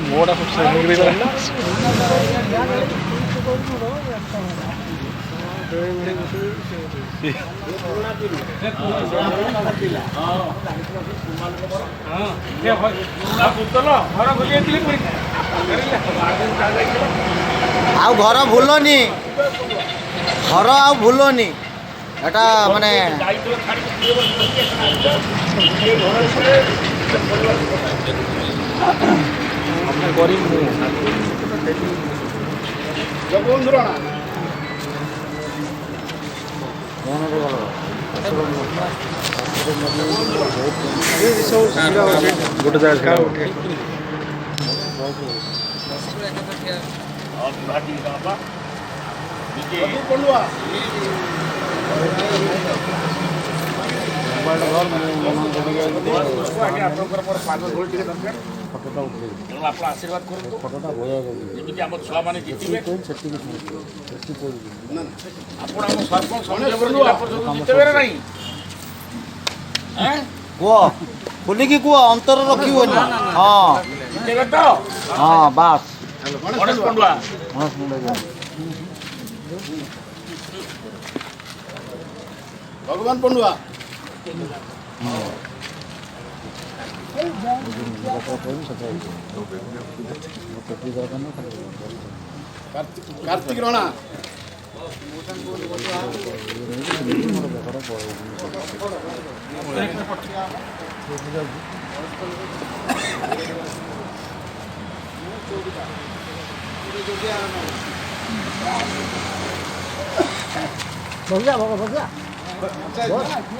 मोड़ा सब आउ घर भूलनी घर आउ भूलनी एटा माने गरीब गोटे जगह आशीर्वाद फटोटा आम छुआ मैंने जितने कुह खोलिकी कुह अंतर रखिबनी हाँ हाँ बास गणेश पंडुआ भगवान पंडुआ कार्तिक राणा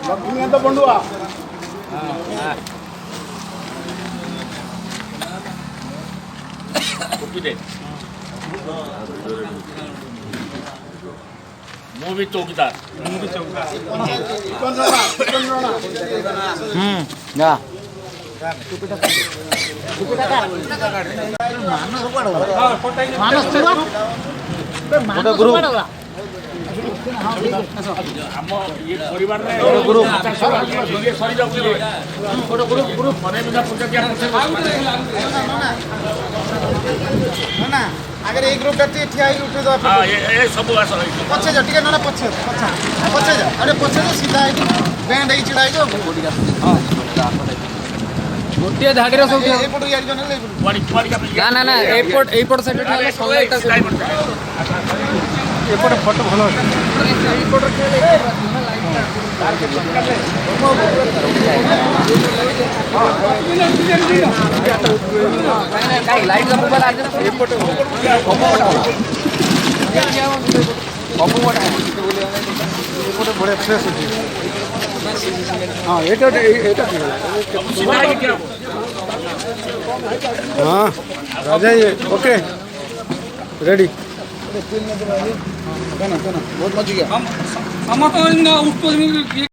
लक्ष्मीकांत पंडुआ ମୁଁ ବି ଚୌକିଦାର जा ଆମ ଇଏ ପରିବାରରେ अगर एक ग्रुप करती ठिया ही उठे दो सब पछे जा ठीक है ना पछे पछे जा अरे पछे जा सीधा है बैंड ही चिड़ाई जो हां गोटे धाडी रे सब एपट यार जने ले ना ना एपट साइड ठेला सनलाइट एपटे फोटो भलो एपट ठेला लाइट का मोबाइल आज एपट एपटे बड़े फ्रेश होती हाँ एटा हाँ राजा ये ओके रेडी बहुत मच गया हम तो उसको